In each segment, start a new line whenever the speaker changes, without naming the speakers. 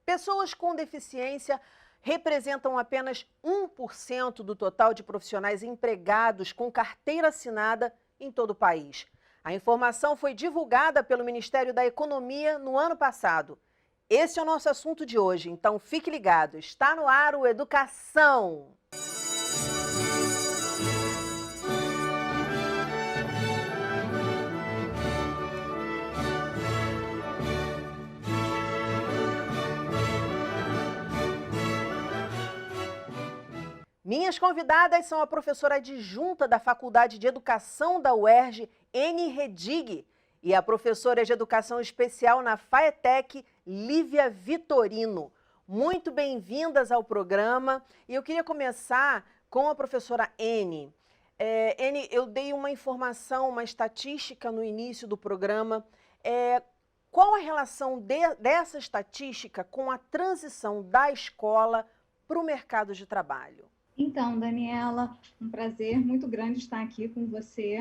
Pessoas com deficiência representam apenas 1% do total de profissionais empregados com carteira assinada em todo o país. A informação foi divulgada pelo Ministério da Economia no ano passado. Esse é o nosso assunto de hoje, então fique ligado. Está no ar o Educação. Minhas convidadas são a professora adjunta da Faculdade de Educação da UERJ, Eni Redig, e a professora de Educação Especial na FAETEC, Lívia Vitorino. Muito bem-vindas ao programa. E eu queria começar com a professora Eni. Eni, eu dei uma informação, uma estatística no início do programa. Qual a relação dessa estatística com a transição da escola para o mercado de trabalho?
Então, Daniela, um prazer muito grande estar aqui com você,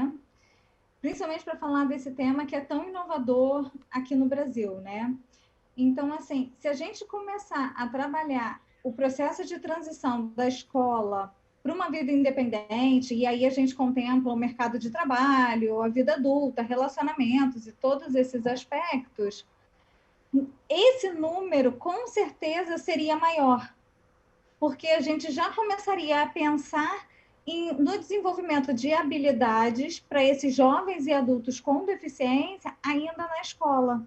principalmente para falar desse tema que é tão inovador aqui no Brasil, né? Então, assim, se a gente começar a trabalhar o processo de transição da escola para uma vida independente, e aí a gente contempla o mercado de trabalho, a vida adulta, relacionamentos e todos esses aspectos, esse número com certeza seria maior, porque a gente já começaria a pensar no desenvolvimento de habilidades para esses jovens e adultos com deficiência ainda na escola.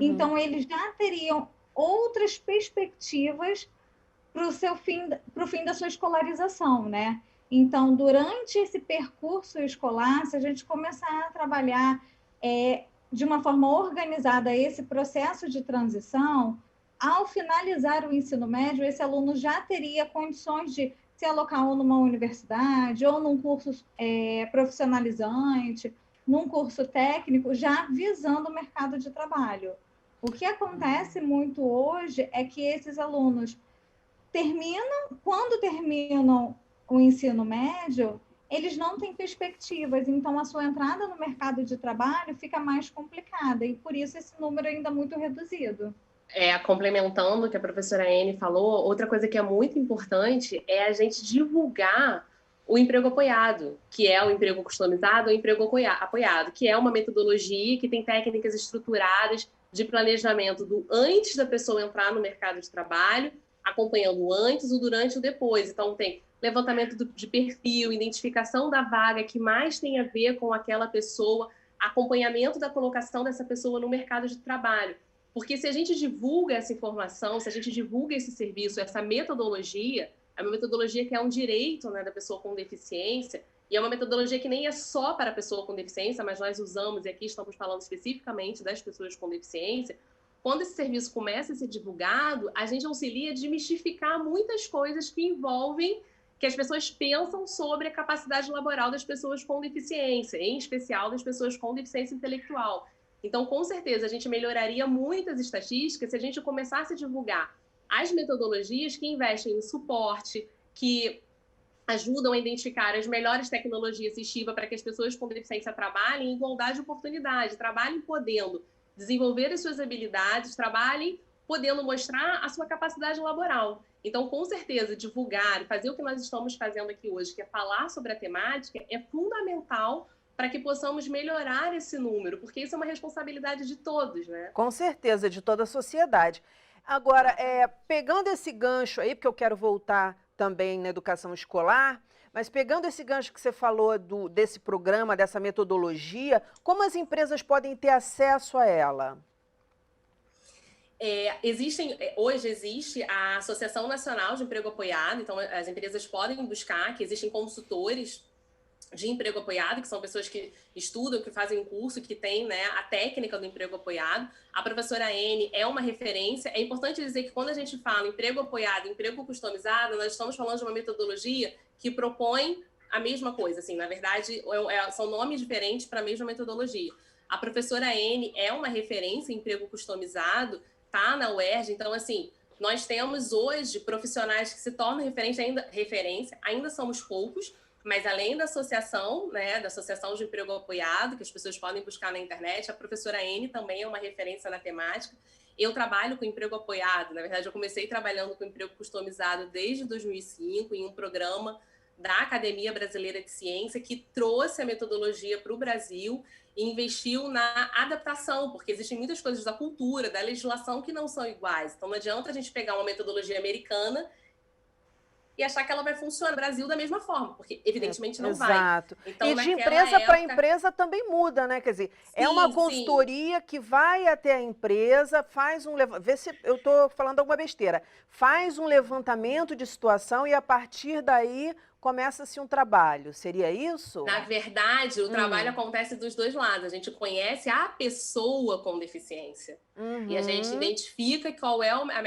Então, eles já teriam outras perspectivas para o fim da sua escolarização, né? Então, durante esse percurso escolar, se a gente começar a trabalhar de uma forma organizada esse processo de transição, ao finalizar o ensino médio, esse aluno já teria condições de se alocar ou numa universidade, ou num curso profissionalizante, num curso técnico, já visando o mercado de trabalho. O que acontece muito hoje é que esses alunos quando terminam o ensino médio, eles não têm perspectivas, então a sua entrada no mercado de trabalho fica mais complicada, e por isso esse número ainda é muito reduzido.
Complementando o que a professora Eni falou, outra coisa que é muito importante é a gente divulgar o emprego apoiado, que é o emprego customizado ou emprego apoiado, que é uma metodologia que tem técnicas estruturadas de planejamento do antes da pessoa entrar no mercado de trabalho, acompanhando o antes, o durante e o depois. Então, tem levantamento de perfil, identificação da vaga que mais tem a ver com aquela pessoa, acompanhamento da colocação dessa pessoa no mercado de trabalho. Porque se a gente divulga essa informação, se a gente divulga esse serviço, essa metodologia, é uma metodologia que é um direito, né, da pessoa com deficiência, e é uma metodologia que nem é só para a pessoa com deficiência, mas nós usamos, e aqui estamos falando especificamente das pessoas com deficiência. Quando esse serviço começa a ser divulgado, a gente auxilia a desmistificar muitas coisas que envolvem, que as pessoas pensam sobre a capacidade laboral das pessoas com deficiência, em especial das pessoas com deficiência intelectual. Então, com certeza, a gente melhoraria muitas estatísticas se a gente começasse a divulgar as metodologias que investem em suporte, que ajudam a identificar as melhores tecnologias assistivas para que as pessoas com deficiência trabalhem em igualdade de oportunidade, trabalhem podendo desenvolver as suas habilidades, trabalhem podendo mostrar a sua capacidade laboral. Então, com certeza, divulgar, fazer o que nós estamos fazendo aqui hoje, que é falar sobre a temática, é fundamental para que possamos melhorar esse número, porque isso é uma responsabilidade de todos, né?
Com certeza, de toda a sociedade. Agora, pegando esse gancho aí, porque eu quero voltar também na educação escolar, mas pegando esse gancho que você falou desse programa, dessa metodologia, como as empresas podem ter acesso a ela?
Hoje existe a Associação Nacional de Emprego Apoiado, então as empresas podem buscar, que existem consultores de emprego apoiado, que são pessoas que estudam, que fazem um curso, que tem, né, a técnica do emprego apoiado. A professora Eni é uma referência. É importante dizer que quando a gente fala emprego apoiado, emprego customizado, nós estamos falando de uma metodologia que propõe a mesma coisa. Assim, na verdade, são nomes diferentes para a mesma metodologia. A professora Eni é uma referência em emprego customizado, tá na UERJ, então, assim, nós temos hoje profissionais que se tornam referência, ainda somos poucos, mas além da associação, né, da Associação de Emprego Apoiado, que as pessoas podem buscar na internet, a professora Eni também é uma referência na temática. Eu trabalho com emprego apoiado, na verdade eu comecei trabalhando com emprego customizado desde 2005 em um programa da Academia Brasileira de Ciência que trouxe a metodologia para o Brasil e investiu na adaptação, porque existem muitas coisas da cultura, da legislação que não são iguais. Então não adianta a gente pegar uma metodologia americana e achar que ela vai funcionar no Brasil da mesma forma, porque evidentemente não vai.
Exato.
Então,
E de
naquela
empresa para
época...
empresa também muda, né? Quer dizer, é
Sim,
uma
sim.
consultoria que vai até a empresa, faz um vê se eu estou falando alguma besteira, faz um levantamento de situação e a partir daí começa-se um trabalho. Seria isso?
Na verdade, o trabalho acontece dos dois lados. A gente conhece a pessoa com deficiência. E a gente identifica qual é a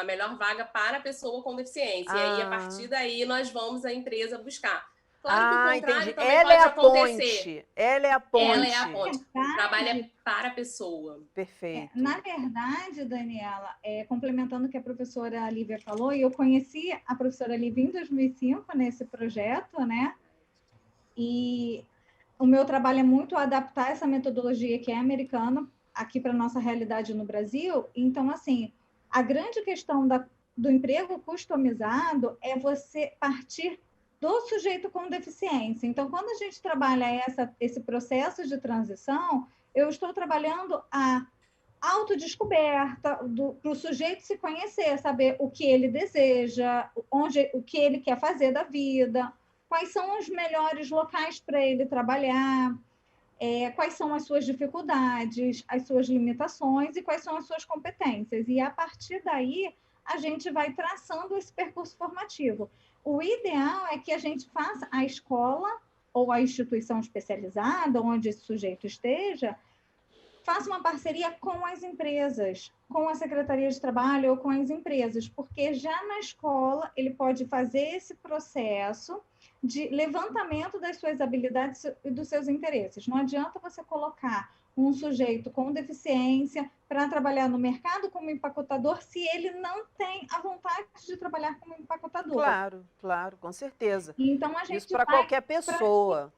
melhor vaga para a pessoa com deficiência. E aí, a partir daí, nós vamos à empresa buscar. Claro que o contrário
entendi.
também
Ela
pode
é a
acontecer.
ponte. Ela é a ponte.
Ela é a ponte. O trabalho é para a pessoa.
Perfeito.
Na verdade, Daniela, complementando o que a professora Lívia falou, eu conheci a professora Lívia em 2005 nesse projeto, né? E o meu trabalho é muito adaptar essa metodologia que é americana aqui para a nossa realidade no Brasil. Então, assim, a grande questão do emprego customizado é você partir do sujeito com deficiência. Então, quando a gente trabalha esse processo de transição, eu estou trabalhando a autodescoberta para o sujeito se conhecer, saber o que ele deseja, o que ele quer fazer da vida, quais são os melhores locais para ele trabalhar, quais são as suas dificuldades, as suas limitações e quais são as suas competências. E, a partir daí, a gente vai traçando esse percurso formativo. O ideal é que a gente faça a escola ou a instituição especializada, onde esse sujeito esteja, faça uma parceria com as empresas, com a Secretaria de Trabalho ou com as empresas, porque já na escola ele pode fazer esse processo de levantamento das suas habilidades e dos seus interesses. Não adianta você colocar um sujeito com deficiência para trabalhar no mercado como empacotador se ele não tem a vontade de trabalhar como empacotador.
Claro, claro, com certeza.
Então, a gente
isso para qualquer pessoa.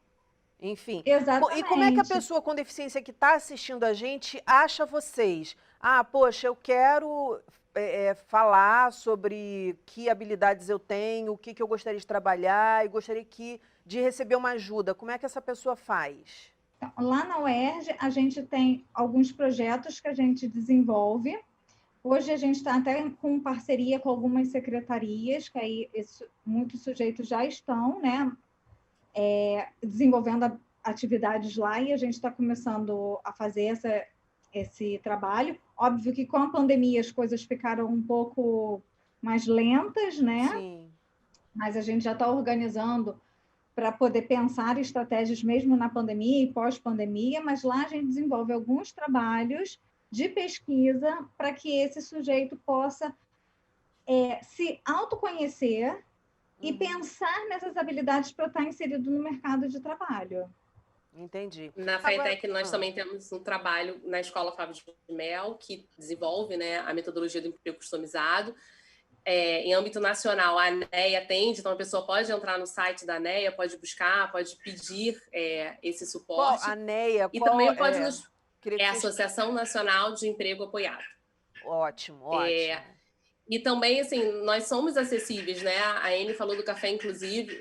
Enfim.
Exatamente.
E como é que a pessoa com deficiência que está assistindo a gente acha vocês? Poxa, eu quero falar sobre que habilidades eu tenho, o que eu gostaria de trabalhar e gostaria de receber uma ajuda. Como é que essa pessoa faz?
Lá na UERJ, a gente tem alguns projetos que a gente desenvolve. Hoje, a gente está até com parceria com algumas secretarias, que aí muitos sujeitos já estão, né, desenvolvendo atividades lá, e a gente está começando a fazer esse trabalho. Óbvio que com a pandemia as coisas ficaram um pouco mais lentas, né?
Sim.
Mas a gente já está organizando para poder pensar estratégias mesmo na pandemia e pós-pandemia, mas lá a gente desenvolve alguns trabalhos de pesquisa para que esse sujeito possa se autoconhecer e pensar nessas habilidades para estar inserido no mercado de trabalho.
Entendi.
Na FAETEC, nós também temos um trabalho na Escola Fábio de Mel, que desenvolve, né, a metodologia do emprego customizado. Em âmbito nacional, a ANEA atende, então a pessoa pode entrar no site da ANEA, pode buscar, pode pedir esse suporte.
Qual ANEA?
E também pode nos...
a
Associação Nacional de Emprego Apoiado.
Ótimo, ótimo.
E também, assim, nós somos acessíveis, né? A Anne falou do café inclusivo,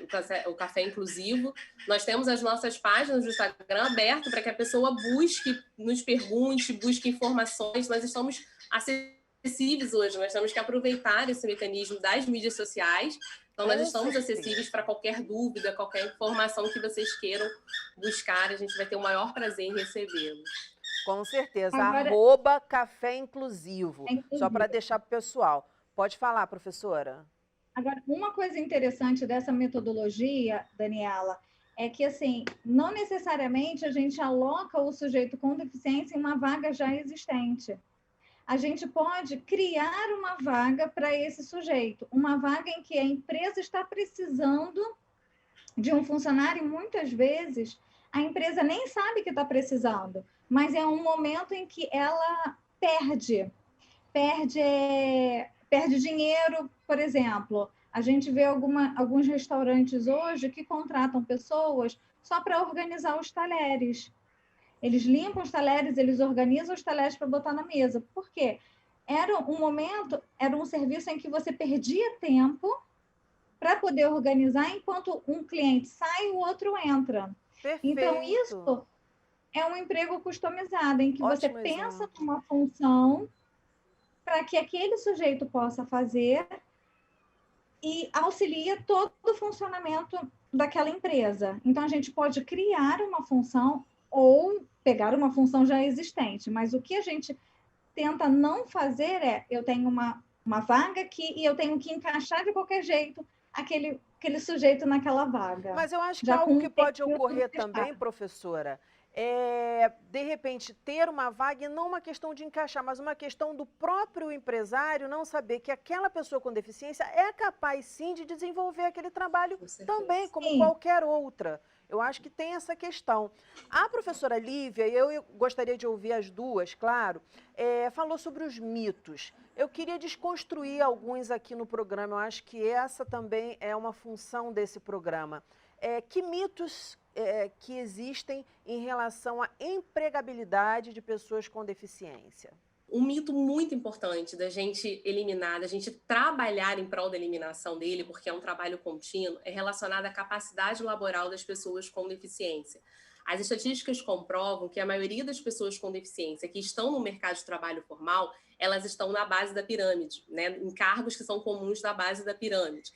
o café inclusivo. Nós temos as nossas páginas do Instagram aberto para que a pessoa busque, nos pergunte, busque informações. Nós estamos acessíveis hoje, nós temos que aproveitar esse mecanismo das mídias sociais. Então, nós estamos acessíveis para qualquer dúvida, qualquer informação que vocês queiram buscar. A gente vai ter o maior prazer em recebê-los.
Com certeza.
Agora,
@café inclusivo. Só para deixar para o pessoal. Pode falar, professora.
Agora, uma coisa interessante dessa metodologia, Daniela, é que, assim, não necessariamente a gente aloca o sujeito com deficiência em uma vaga já existente. A gente pode criar uma vaga para esse sujeito, uma vaga em que a empresa está precisando de um funcionário e, muitas vezes, a empresa nem sabe que está precisando, mas é um momento em que ela perde dinheiro, por exemplo. A gente vê alguns restaurantes hoje que contratam pessoas só para organizar os talheres. Eles limpam os talheres, eles organizam os talheres para botar na mesa. Por quê? era um momento, era um serviço em que você perdia tempo para poder organizar enquanto um cliente sai, o outro entra. Então,
Perfeito.
isso é um emprego customizado, em que você
Ótimo
pensa
exemplo.
numa função para que aquele sujeito possa fazer e auxilia todo o funcionamento daquela empresa. Então, a gente pode criar uma função ou pegar uma função já existente, mas o que a gente tenta não fazer é, eu tenho uma vaga aqui e eu tenho que encaixar de qualquer jeito aquele sujeito naquela vaga.
Mas eu acho que
Já com
algo
um
que pode
perfil
ocorrer também,
fechado.
professora, é, de repente, ter uma vaga e não uma questão de encaixar, mas uma questão do próprio empresário não saber que aquela pessoa com deficiência é capaz, sim, de desenvolver aquele trabalho também, como
Sim.
qualquer outra. Eu acho que tem essa questão. A professora Lívia, e eu gostaria de ouvir as duas, claro, falou sobre os mitos. Eu queria desconstruir alguns aqui no programa, eu acho que essa também é uma função desse programa. Que mitos que existem em relação à empregabilidade de pessoas com deficiência?
Um mito muito importante da gente eliminar, da gente trabalhar em prol da eliminação dele, porque é um trabalho contínuo, é relacionado à capacidade laboral das pessoas com deficiência. As estatísticas comprovam que a maioria das pessoas com deficiência que estão no mercado de trabalho formal, elas estão na base da pirâmide, né? Em cargos que são comuns da base da pirâmide.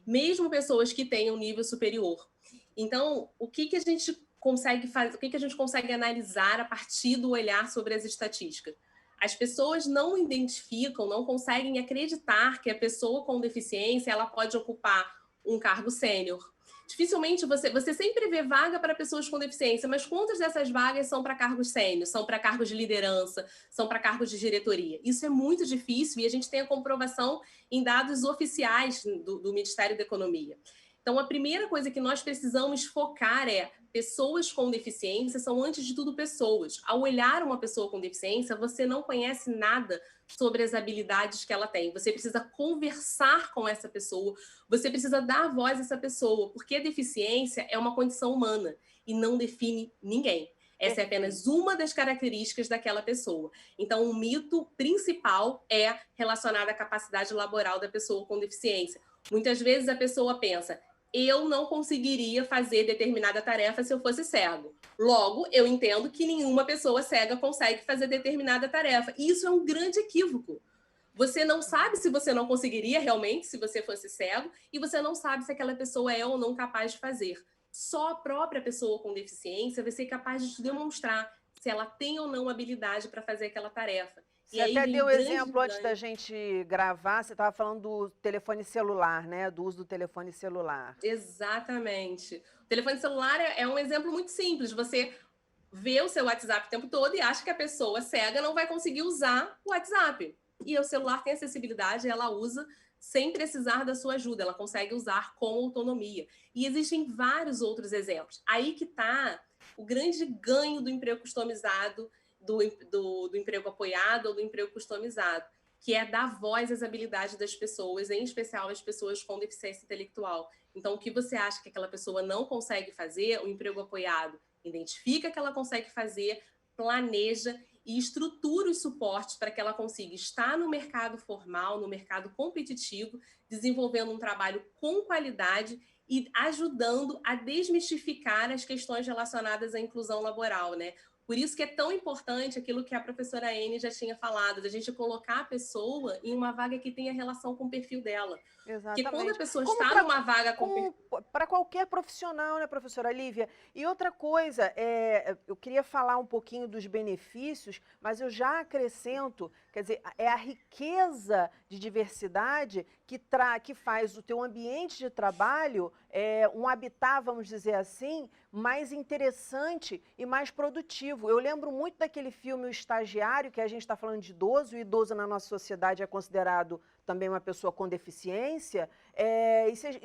Mesmo pessoas que tenham nível superior. Então, o que a gente consegue fazer, o que a gente consegue analisar a partir do olhar sobre as estatísticas? As pessoas não identificam, não conseguem acreditar que a pessoa com deficiência ela pode ocupar um cargo sênior. Dificilmente você sempre vê vaga para pessoas com deficiência, mas quantas dessas vagas são para cargos sênior, são para cargos de liderança, são para cargos de diretoria? Isso é muito difícil e a gente tem a comprovação em dados oficiais do Ministério da Economia. Então, a primeira coisa que nós precisamos focar é pessoas com deficiência são, antes de tudo, pessoas. Ao olhar uma pessoa com deficiência, você não conhece nada sobre as habilidades que ela tem. Você precisa conversar com essa pessoa, você precisa dar voz a essa pessoa, porque a deficiência é uma condição humana e não define ninguém. Essa é apenas uma das características daquela pessoa. Então, o mito principal é relacionado à capacidade laboral da pessoa com deficiência. Muitas vezes a pessoa pensa, eu não conseguiria fazer determinada tarefa se eu fosse cego. Logo, eu entendo que nenhuma pessoa cega consegue fazer determinada tarefa. E isso é um grande equívoco. Você não sabe se você não conseguiria realmente se você fosse cego e você não sabe se aquela pessoa é ou não capaz de fazer. Só a própria pessoa com deficiência vai ser capaz de te demonstrar se ela tem ou não habilidade para fazer aquela tarefa.
Você até deu o exemplo antes da gente gravar, você estava falando do telefone celular, né? Do uso do telefone celular.
Exatamente. O telefone celular é um exemplo muito simples. Você vê o seu WhatsApp o tempo todo e acha que a pessoa cega não vai conseguir usar o WhatsApp. E o celular tem acessibilidade, ela usa sem precisar da sua ajuda, ela consegue usar com autonomia. E existem vários outros exemplos. Aí que está o grande ganho do emprego customizado, do emprego apoiado ou do emprego customizado, que é dar voz às habilidades das pessoas, em especial as pessoas com deficiência intelectual. Então, o que você acha que aquela pessoa não consegue fazer, o emprego apoiado identifica que ela consegue fazer, planeja e estrutura os suportes para que ela consiga estar no mercado formal, no mercado competitivo, desenvolvendo um trabalho com qualidade e ajudando a desmistificar as questões relacionadas à inclusão laboral, né? Por isso que é tão importante aquilo que a professora Anne já tinha falado, da gente colocar a pessoa em uma vaga que tenha relação com o perfil dela.
Exatamente.
Porque quando a pessoa está numa vaga com...
Para qualquer profissional, né, professora Lívia? E outra coisa, eu queria falar um pouquinho dos benefícios, mas eu já acrescento, quer dizer, é a riqueza de diversidade que faz o teu ambiente de trabalho um habitat, vamos dizer assim, mais interessante e mais produtivo. Eu lembro muito daquele filme O Estagiário, que a gente está falando de idoso, e o idoso na nossa sociedade é considerado também uma pessoa com deficiência.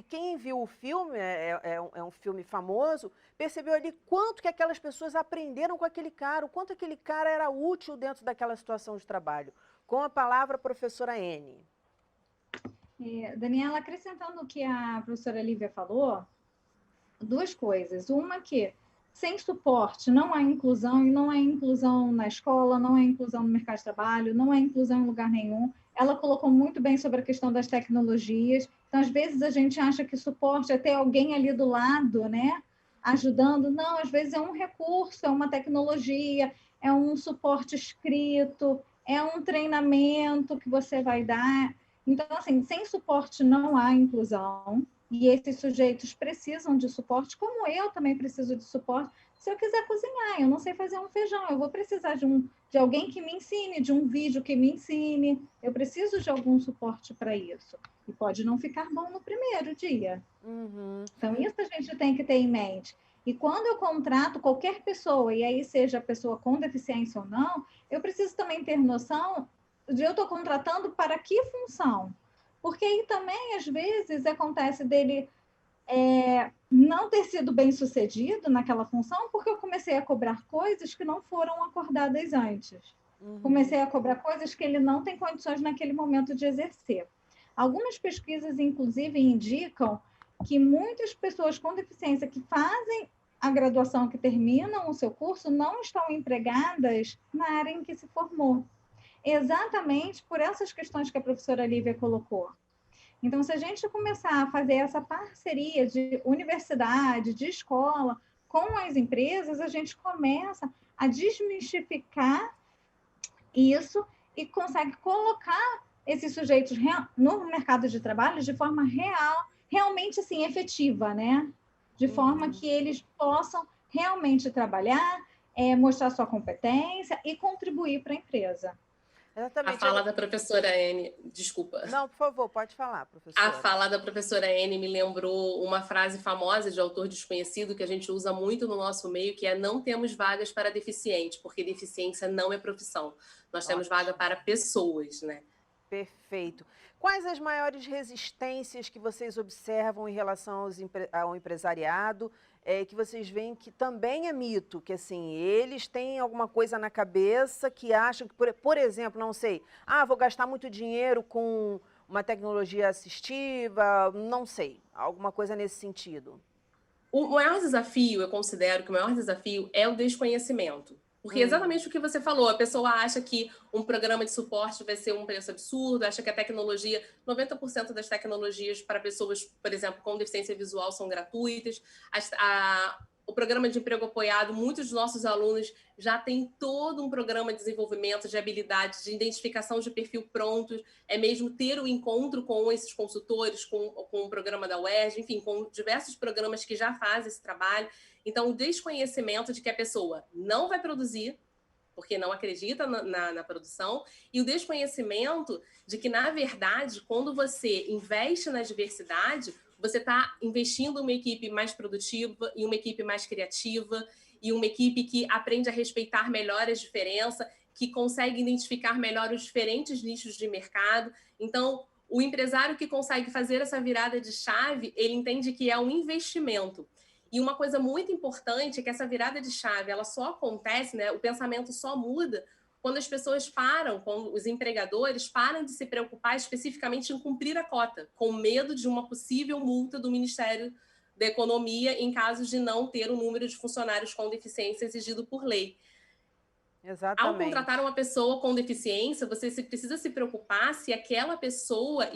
Quem viu o filme, é um filme famoso, percebeu ali quanto que aquelas pessoas aprenderam com aquele cara, o quanto aquele cara era útil dentro daquela situação de trabalho. Com a palavra, professora Anne.
Daniela, acrescentando o que a professora Lívia falou, duas coisas. Uma que sem suporte não há inclusão, e não há inclusão na escola, não há inclusão no mercado de trabalho, não há inclusão em lugar nenhum. Ela colocou muito bem sobre a questão das tecnologias. Então, às vezes, a gente acha que suporte é ter alguém ali do lado, né, ajudando. Não, às vezes é um recurso, é uma tecnologia, é um suporte escrito, é um treinamento que você vai dar. Então, assim, sem suporte não há inclusão. E esses sujeitos precisam de suporte, como eu também preciso de suporte. Se eu quiser cozinhar, eu não sei fazer um feijão, eu vou precisar de alguém que me ensine, de um vídeo que me ensine. Eu preciso de algum suporte para isso. E pode não ficar bom no primeiro dia. Então, isso a gente tem que ter em mente. E quando eu contrato qualquer pessoa, e aí seja a pessoa com deficiência ou não, eu preciso também ter noção de eu estou contratando para que função. Porque aí também, às vezes, acontece dele não ter sido bem sucedido naquela função, porque eu comecei a cobrar coisas que não foram acordadas antes. Comecei a cobrar coisas que ele não tem condições naquele momento de exercer. Algumas pesquisas, inclusive, indicam que muitas pessoas com deficiência que fazem a graduação, que terminam o seu curso, não estão empregadas na área em que se formou. Exatamente por essas questões que a professora Lívia colocou. Então, se a gente começar a fazer essa parceria de universidade, de escola, com as empresas, a gente começa a desmistificar isso e consegue colocar esses sujeitos no mercado de trabalho de forma real, realmente assim, efetiva, né? De forma que eles possam realmente trabalhar, mostrar sua competência e contribuir para a empresa.
Exatamente.
A fala da professora N, desculpa.
Não, por favor, pode falar, professora.
A fala da professora N me lembrou uma frase famosa de autor desconhecido que a gente usa muito no nosso meio, que é: não temos vagas para deficiente, porque deficiência não é profissão. Nós temos vaga para pessoas, né?
Perfeito. Quais as maiores resistências que vocês observam em relação ao empresariado, que vocês veem que também é mito, que assim, eles têm alguma coisa na cabeça que acham que, por exemplo, não sei, vou gastar muito dinheiro com uma tecnologia assistiva, não sei, alguma coisa nesse sentido?
O maior desafio, eu considero que o maior desafio é o desconhecimento. Porque exatamente o que você falou, a pessoa acha que um programa de suporte vai ser um preço absurdo, acha que a tecnologia, 90% das tecnologias para pessoas, por exemplo, com deficiência visual são gratuitas. O programa de emprego apoiado, muitos dos nossos alunos já têm todo um programa de desenvolvimento de habilidades, de identificação de perfil prontos, é mesmo ter o encontro com esses consultores, com o programa da UERJ, enfim, com diversos programas que já fazem esse trabalho. Então, o desconhecimento de que a pessoa não vai produzir, porque não acredita na produção, e o desconhecimento de que, na verdade, quando você investe na diversidade, você está investindo em uma equipe mais produtiva, em uma equipe mais criativa, e uma equipe que aprende a respeitar melhor as diferenças, que consegue identificar melhor os diferentes nichos de mercado. Então, o empresário que consegue fazer essa virada de chave, ele entende que é um investimento. E uma coisa muito importante é que essa virada de chave, ela só acontece, né? O pensamento só muda quando as pessoas param, quando os empregadores param de se preocupar especificamente em cumprir a cota, com medo de uma possível multa do Ministério da Economia em caso de não ter o número de funcionários com deficiência exigido por lei.
Exatamente.
Ao contratar uma pessoa com deficiência, você precisa se preocupar se aquela pessoa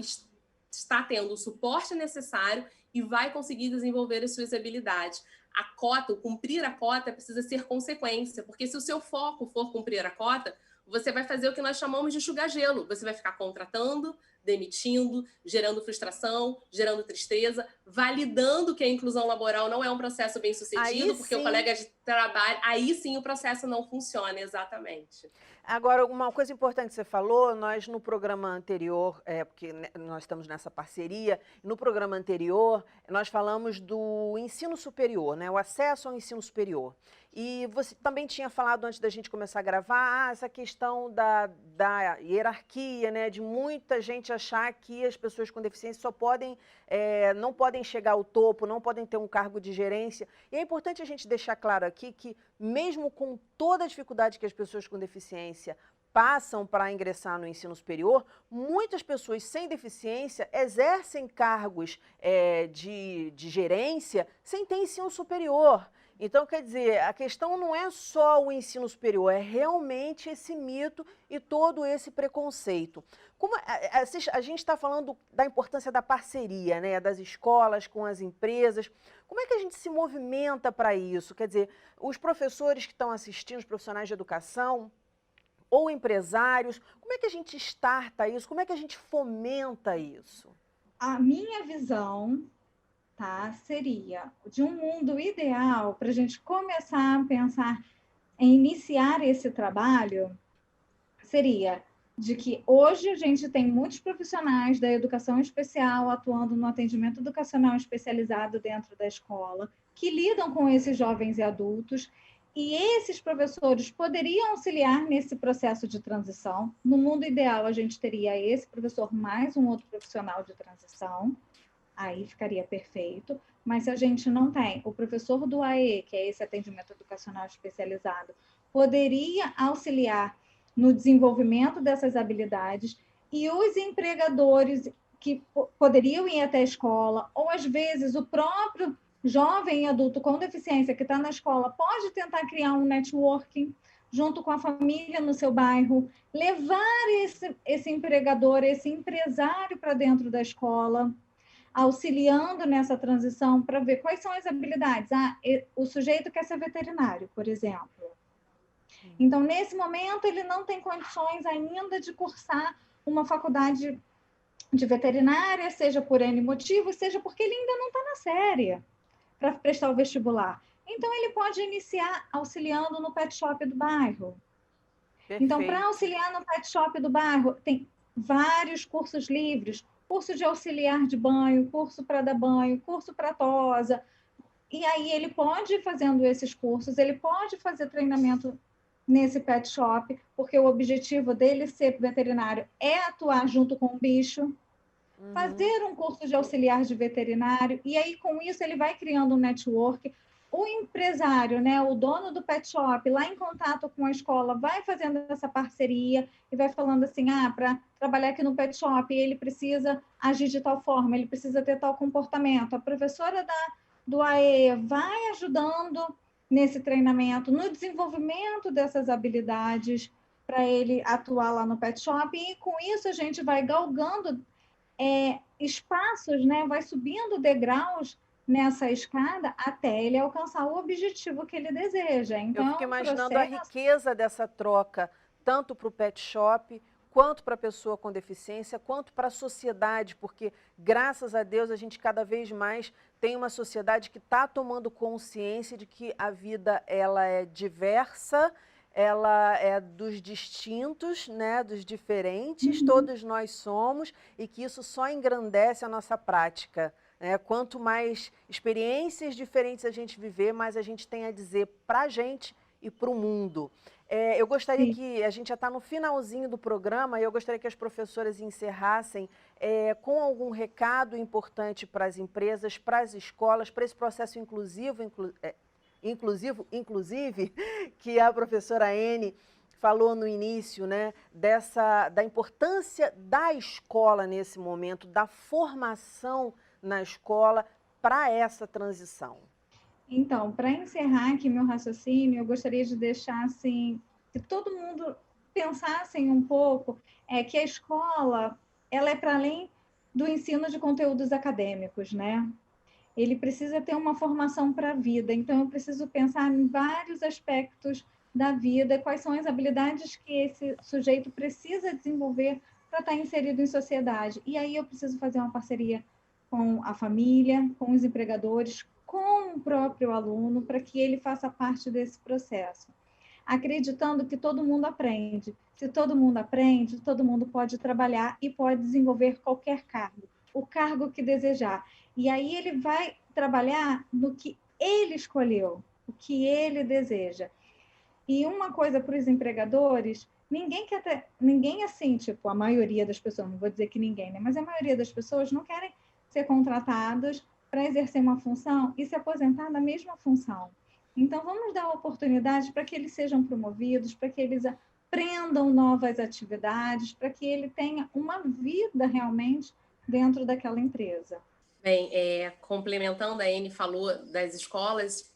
está tendo o suporte necessário e vai conseguir desenvolver as suas habilidades. A cota, o cumprir a cota precisa ser consequência, porque se o seu foco for cumprir a cota, você vai fazer o que nós chamamos de enxugar gelo. Você vai ficar contratando, demitindo, gerando frustração, gerando tristeza, validando que a inclusão laboral não é um processo bem sucedido, porque o colega de trabalho, aí sim o processo não funciona, exatamente.
Agora, uma coisa importante que você falou, nós no programa anterior, porque nós estamos nessa parceria, no programa anterior nós falamos do ensino superior, né, o acesso ao ensino superior. E você também tinha falado antes da gente começar a gravar, essa questão da hierarquia, né, de muita gente achar que as pessoas com deficiência não podem chegar ao topo, não podem ter um cargo de gerência. E é importante a gente deixar claro aqui que, mesmo com toda a dificuldade que as pessoas com deficiência passam para ingressar no ensino superior, muitas pessoas sem deficiência exercem cargos de gerência sem ter ensino superior. Então, quer dizer, a questão não é só o ensino superior, é realmente esse mito e todo esse preconceito. Como a gente está falando da importância da parceria, né, das escolas com as empresas, como é que a gente se movimenta para isso? Quer dizer, os professores que estão assistindo, os profissionais de educação ou empresários, como é que a gente starta isso? Como é que a gente fomenta isso?
A minha visão, tá, seria de um mundo ideal para a gente começar a pensar em iniciar esse trabalho, seria de que hoje a gente tem muitos profissionais da educação especial atuando no atendimento educacional especializado dentro da escola, que lidam com esses jovens e adultos, e esses professores poderiam auxiliar nesse processo de transição. No mundo ideal, a gente teria esse professor mais um outro profissional de transição, aí ficaria perfeito. Mas se a gente não tem o professor do AE, que é esse atendimento educacional especializado, poderia auxiliar no desenvolvimento dessas habilidades, e os empregadores que poderiam ir até a escola, ou às vezes o próprio jovem e adulto com deficiência que está na escola pode tentar criar um networking junto com a família no seu bairro, levar esse empregador, esse empresário para dentro da escola, auxiliando nessa transição para ver quais são as habilidades. O sujeito quer ser veterinário, por exemplo. Então, nesse momento, ele não tem condições ainda de cursar uma faculdade de veterinária, seja por N motivos, seja porque ele ainda não está na série para prestar o vestibular. Então, ele pode iniciar auxiliando no pet shop do bairro.
Perfeito.
Então, para auxiliar no pet shop do bairro, tem vários cursos livres, curso de auxiliar de banho, curso para dar banho, curso para tosa. E aí ele pode ir fazendo esses cursos, ele pode fazer treinamento nesse pet shop, porque o objetivo dele ser veterinário é atuar junto com o bicho, fazer um curso de auxiliar de veterinário, e aí com isso ele vai criando um network. O empresário, né, o dono do pet shop, lá em contato com a escola, vai fazendo essa parceria e vai falando assim, para trabalhar aqui no pet shop, ele precisa agir de tal forma, ele precisa ter tal comportamento. A professora do AE vai ajudando nesse treinamento, no desenvolvimento dessas habilidades para ele atuar lá no pet shop, e com isso a gente vai galgando espaços, né? Vai subindo degraus nessa escada até ele alcançar o objetivo que ele deseja. Então,
eu fico imaginando a riqueza dessa troca, tanto para o pet shop, quanto para a pessoa com deficiência, quanto para a sociedade, porque, graças a Deus, a gente cada vez mais tem uma sociedade que está tomando consciência de que a vida ela é diversa, ela é dos distintos, né, dos diferentes, todos nós somos, e que isso só engrandece a nossa prática. Quanto mais experiências diferentes a gente viver, mais a gente tem a dizer para a gente e para o mundo. Eu gostaria que, a gente já está no finalzinho do programa, e eu gostaria que as professoras encerrassem com algum recado importante para as empresas, para as escolas, para esse processo inclusive, que a professora Ene falou no início, né, da importância da escola nesse momento, da formação na escola para essa transição.
Então, para encerrar aqui meu raciocínio, eu gostaria de deixar assim, que todo mundo pensasse um pouco, que a escola, ela é para além do ensino de conteúdos acadêmicos, né? Ele precisa ter uma formação para a vida, então eu preciso pensar em vários aspectos da vida, quais são as habilidades que esse sujeito precisa desenvolver para estar inserido em sociedade. E aí eu preciso fazer uma parceria com a família, com os empregadores, com o próprio aluno, para que ele faça parte desse processo. Acreditando que todo mundo aprende. Se todo mundo aprende, todo mundo pode trabalhar e pode desenvolver qualquer cargo, o cargo que desejar. E aí ele vai trabalhar no que ele escolheu, o que ele deseja. E uma coisa para os empregadores, ninguém assim, tipo, a maioria das pessoas, não vou dizer que ninguém, né? Mas a maioria das pessoas não querem ser contratados para exercer uma função e se aposentar na mesma função. Então, vamos dar oportunidade para que eles sejam promovidos, para que eles aprendam novas atividades, para que ele tenha uma vida realmente dentro daquela empresa.
Bem, complementando, a Ene falou das escolas,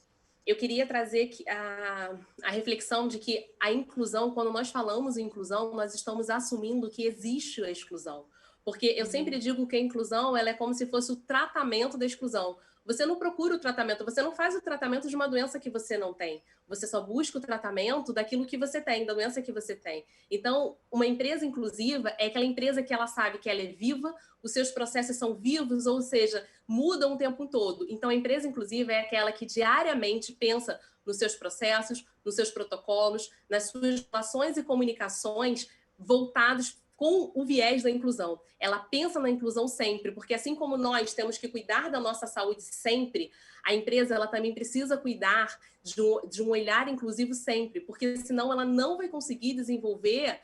eu queria trazer a reflexão de que a inclusão, quando nós falamos em inclusão, nós estamos assumindo que existe a exclusão. Porque eu sempre digo que a inclusão ela é como se fosse o tratamento da exclusão. Você não procura o tratamento, você não faz o tratamento de uma doença que você não tem. Você só busca o tratamento daquilo que você tem, da doença que você tem. Então, uma empresa inclusiva é aquela empresa que ela sabe que ela é viva, os seus processos são vivos, ou seja, mudam o tempo todo. Então, a empresa inclusiva é aquela que diariamente pensa nos seus processos, nos seus protocolos, nas suas relações e comunicações voltados com o viés da inclusão. Ela pensa na inclusão sempre, porque assim como nós temos que cuidar da nossa saúde sempre, a empresa ela também precisa cuidar de um olhar inclusivo sempre, porque senão ela não vai conseguir desenvolver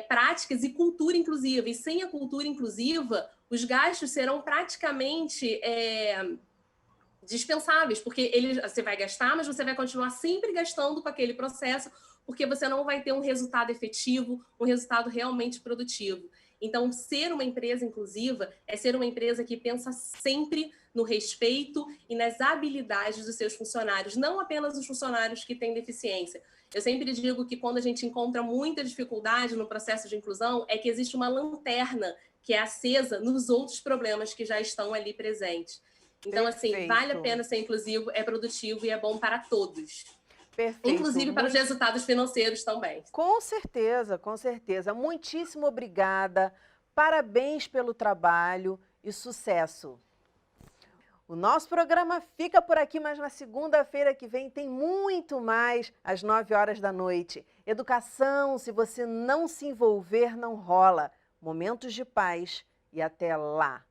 práticas e cultura inclusiva. E sem a cultura inclusiva, os gastos serão praticamente dispensáveis, porque você vai gastar, mas você vai continuar sempre gastando com aquele processo, porque você não vai ter um resultado efetivo, um resultado realmente produtivo. Então, ser uma empresa inclusiva é ser uma empresa que pensa sempre no respeito e nas habilidades dos seus funcionários, não apenas os funcionários que têm deficiência. Eu sempre digo que quando a gente encontra muita dificuldade no processo de inclusão, é que existe uma lanterna que é acesa nos outros problemas que já estão ali presentes. Então, assim, vale a pena ser inclusivo, é produtivo e é bom para todos.
Perfeito.
Inclusive para os resultados financeiros também.
Com certeza, com certeza. Muitíssimo obrigada. Parabéns pelo trabalho e sucesso. O nosso programa fica por aqui, mas na segunda-feira que vem tem muito mais às 9 horas da noite. Educação, se você não se envolver, não rola. Momentos de paz e até lá.